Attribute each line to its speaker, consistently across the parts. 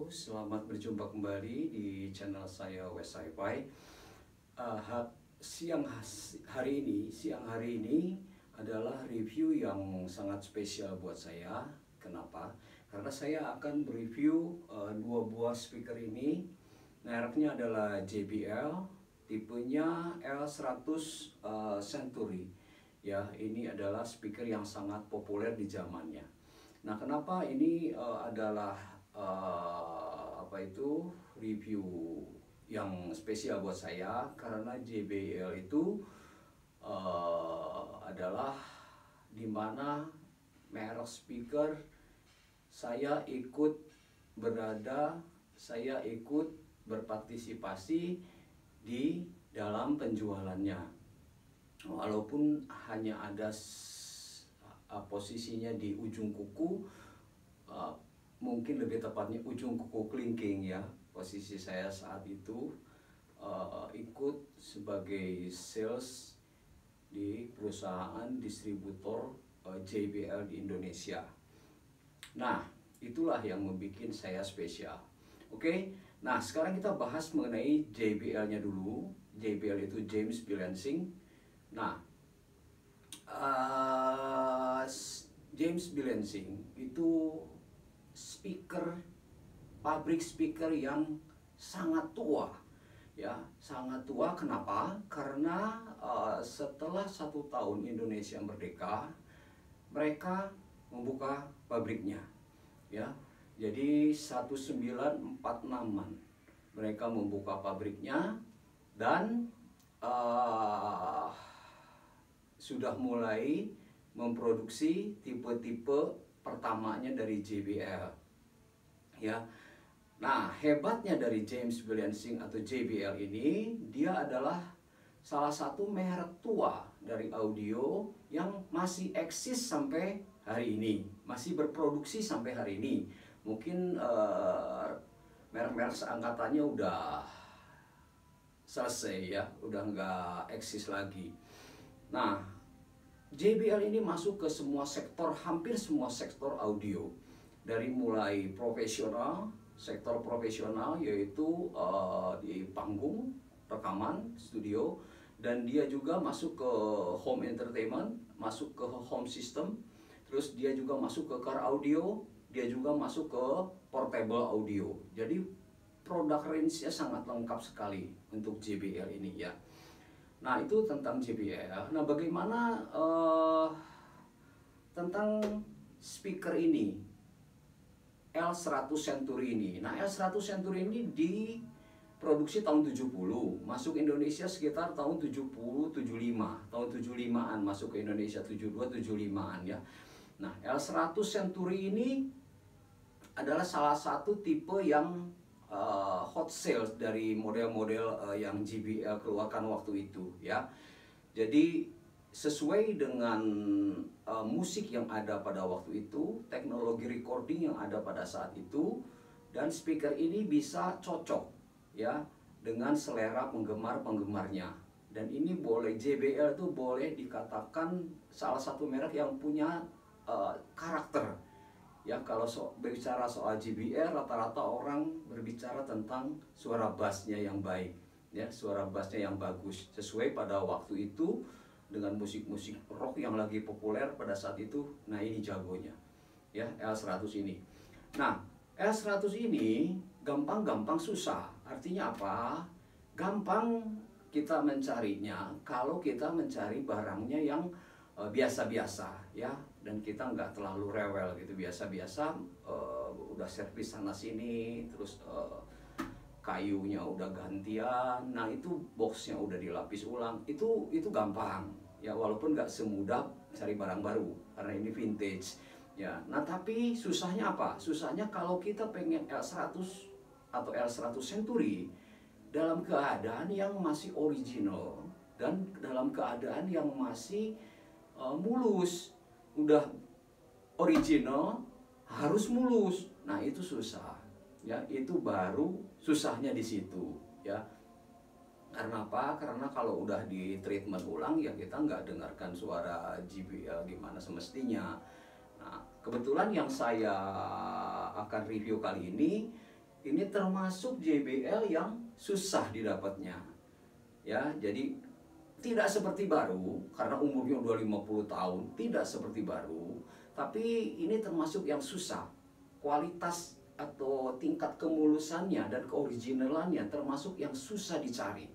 Speaker 1: selamat berjumpa kembali di channel saya West Hi-Fi. Hari ini adalah review yang sangat spesial buat saya. Kenapa? Karena saya akan mereview dua buah speaker ini. Mereknya adalah JBL, tipenya L100 Century. Ya, ini adalah speaker yang sangat populer di zamannya. Nah, kenapa ini adalah review yang spesial buat saya? Karena JBL itu adalah dimana merek speaker saya ikut berpartisipasi di dalam penjualannya, walaupun hanya ada posisinya di ujung kuku, mungkin lebih tepatnya ujung kuku kelingking ya. Posisi saya saat itu ikut sebagai sales di perusahaan distributor JBL di Indonesia. Nah, itulah yang membuat saya spesial. Oke, nah sekarang kita bahas mengenai JBL-nya dulu. JBL itu James Billensing. Nah, James Billensing itu pabrik speaker yang sangat tua, ya, sangat tua. Kenapa? Karena setelah 1 tahun Indonesia merdeka, mereka membuka pabriknya, ya. Jadi 1946-an mereka membuka pabriknya dan sudah mulai memproduksi tipe-tipe pertamanya dari JBL, ya. Nah, hebatnya dari James Billensing atau JBL ini, dia adalah salah satu merek tua dari audio yang masih eksis sampai hari ini, masih berproduksi sampai hari ini. Mungkin merek-merek seangkatannya udah selesai ya, udah nggak eksis lagi. Nah, JBL ini masuk ke semua sektor, hampir semua sektor audio, dari mulai profesional, sektor profesional yaitu di panggung, rekaman, studio, dan dia juga masuk ke home entertainment, masuk ke home system, terus dia juga masuk ke car audio, dia juga masuk ke portable audio. Jadi produk range-nya sangat lengkap sekali untuk JBL ini ya. Nah, itu tentang JBL. Nah, bagaimana tentang speaker ini, L100 Century ini. Nah, L100 Century ini diproduksi tahun 70, masuk Indonesia sekitar tahun 70, 75, tahun 75-an masuk ke Indonesia, 72, 75-an ya. Nah, L100 Century ini adalah salah satu tipe yang hot sales dari model-model yang JBL keluarkan waktu itu ya. Jadi sesuai dengan musik yang ada pada waktu itu, teknologi recording yang ada pada saat itu, dan speaker ini bisa cocok ya dengan selera penggemar-penggemarnya. Dan ini boleh, JBL itu boleh dikatakan salah satu merek yang punya karakter. Ya, kalau berbicara soal JBL, rata-rata orang berbicara tentang suara bassnya yang baik, ya, suara bassnya yang bagus, sesuai pada waktu itu dengan musik-musik rock yang lagi populer pada saat itu. Nah, ini jagonya, ya, L100 ini. Nah, L100 ini gampang-gampang susah. Artinya apa? Gampang kita mencarinya kalau kita mencari barangnya yang biasa-biasa ya, dan kita nggak terlalu rewel gitu, biasa-biasa, udah servis sana sini, terus kayunya udah gantian, nah itu boxnya udah dilapis ulang, itu gampang ya, walaupun nggak semudah cari barang baru karena ini vintage ya. Nah, tapi susahnya apa? Susahnya kalau kita pengen L100 atau L100 Century dalam keadaan yang masih original dan dalam keadaan yang masih mulus. Udah original harus mulus. Nah, itu susah ya, itu baru susahnya di situ ya. Karena apa? Karena kalau udah di treatment ulang ya kita nggak dengarkan suara JBL gimana semestinya. Nah, kebetulan yang saya akan review kali ini ini termasuk JBL yang susah didapatnya. Ya, jadi tidak seperti baru karena umurnya udah 50 tahun, tidak seperti baru, tapi ini termasuk yang susah. Kualitas atau tingkat kemulusannya dan keoriginalannya termasuk yang susah dicari.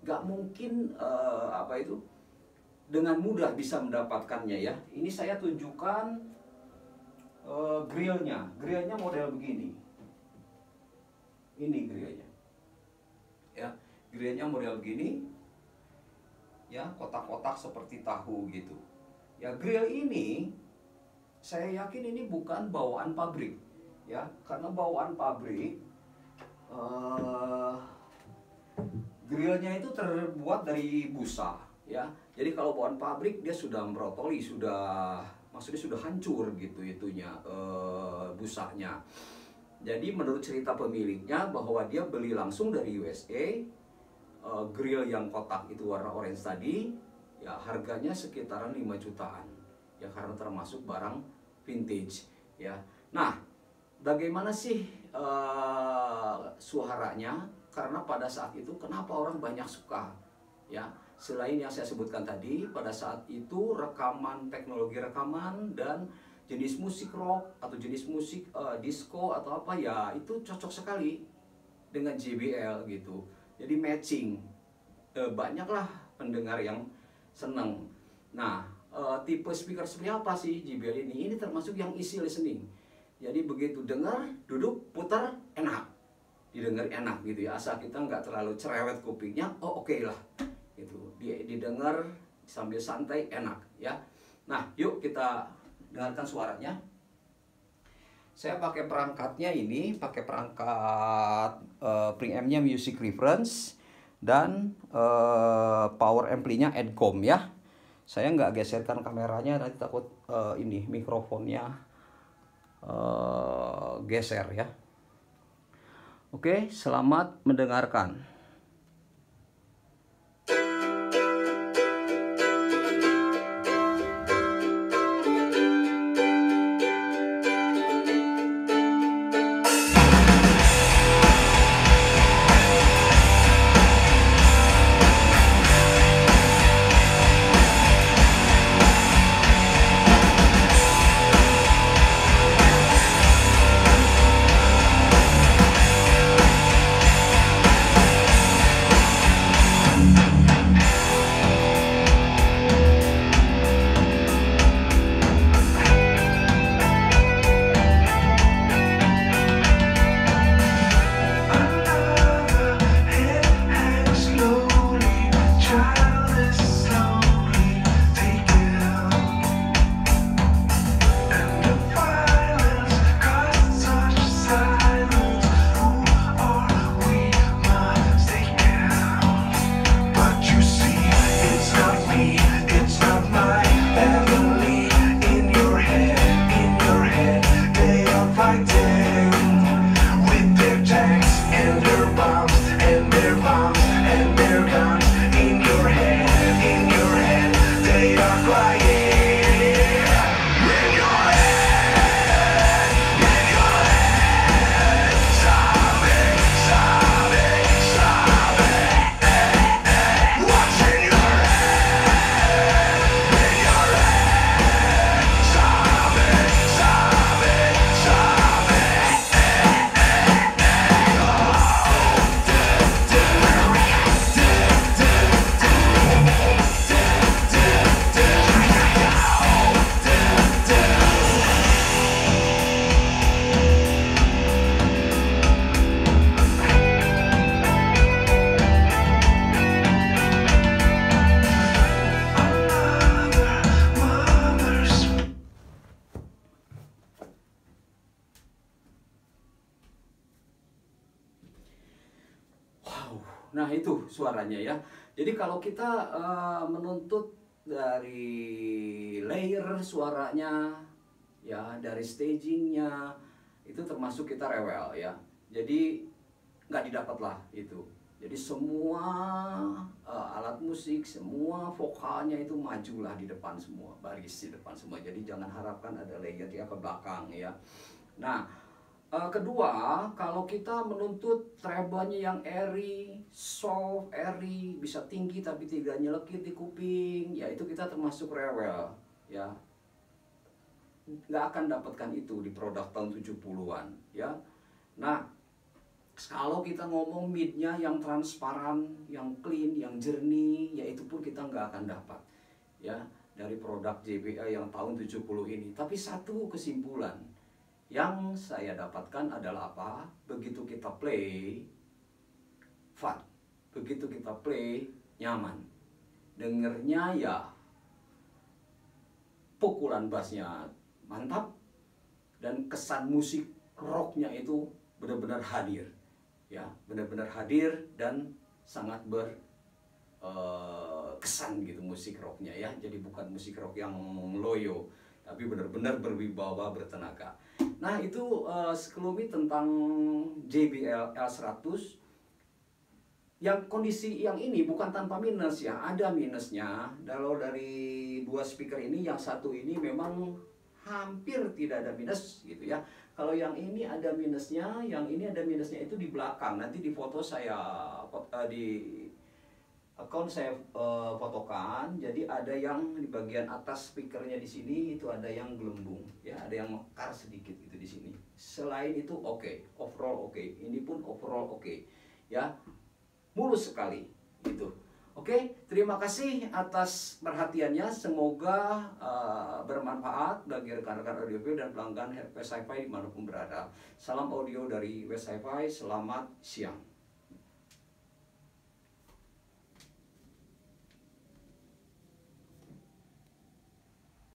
Speaker 1: Gak mungkin dengan mudah bisa mendapatkannya ya. Ini saya tunjukkan grillnya model begini. Ini grillnya, ya, grillnya model begini, ya, kotak-kotak seperti tahu gitu. Ya, grill ini saya yakin ini bukan bawaan pabrik, ya, karena bawaan pabrik grillnya itu terbuat dari busa, ya. Jadi kalau bawaan pabrik dia sudah merotoli, maksudnya sudah hancur gitu itunya, busanya. Jadi menurut cerita pemiliknya bahwa dia beli langsung dari USA, grill yang kotak itu warna orange tadi, ya harganya sekitaran 5 jutaan, ya karena termasuk barang vintage, ya. Nah, bagaimana sih suaranya? Karena pada saat itu kenapa orang banyak suka, ya? Selain yang saya sebutkan tadi, pada saat itu rekaman, teknologi rekaman dan jenis musik rock atau jenis musik disco atau apa ya, itu cocok sekali dengan JBL gitu. Jadi matching, banyaklah pendengar yang seneng. Nah, tipe speaker seperti apa sih JBL ini? Ini termasuk yang easy listening. Jadi begitu dengar, duduk, putar, enak, didengar enak gitu ya. Asal kita nggak terlalu cerewet kupingnya, oh oke lah, itu didengar sambil santai, enak ya. Nah, yuk kita dengarkan suaranya. Saya pakai perangkatnya ini, pakai perangkat preampnya Music Reference dan power ampli-nya Edcom ya. Saya nggak geserkan kameranya, nanti takut ini mikrofonnya geser ya. Oke, selamat mendengarkan. Nah itu suaranya ya. Jadi kalau kita menuntut dari layer suaranya, ya dari stagingnya, itu termasuk kita rewel ya. Jadi nggak didapat lah itu. Jadi semua alat musik, semua vokalnya itu majulah di depan semua, baris di depan semua. Jadi jangan harapkan ada layer dia ke belakang ya. Nah, Kedua, kalau kita menuntut treble-nya yang airy, soft, airy, bisa tinggi tapi tidak nyelekit di kuping, ya itu kita termasuk rewel, ya. Nggak akan dapatkan itu di produk tahun 70-an, ya. Nah, kalau kita ngomong mid-nya yang transparan, yang clean, yang jernih, ya itu pun kita nggak akan dapat, ya, dari produk JBL yang tahun 70 ini. Tapi satu kesimpulan yang saya dapatkan adalah apa? Begitu kita play, fun. Begitu kita play, nyaman. Dengernya ya, pukulan bassnya mantap. Dan kesan musik rocknya itu benar-benar hadir. Ya, benar-benar hadir dan sangat kesan gitu musik rocknya ya. Jadi bukan musik rock yang loyo, tapi benar-benar berwibawa, bertenaga. Nah itu sekelumit tentang JBL L100. Yang kondisi yang ini bukan tanpa minus ya, ada minusnya. Kalau dari dua speaker ini, yang satu ini memang hampir tidak ada minus gitu ya. Kalau yang ini ada minusnya, yang ini ada minusnya itu di belakang. Nanti di foto saya di account saya fotokan. Jadi ada yang di bagian atas speakernya di sini itu ada yang gelembung, ya, ada yang mekar sedikit gitu di sini. Selain itu oke, overall oke. Ini pun overall oke, ya, mulus sekali gitu. Oke, terima kasih atas perhatiannya. Semoga bermanfaat bagi rekan-rekan audiofil dan pelanggan West Hi-Fi dimanapun berada. Salam audio dari West Hi-Fi. Selamat siang.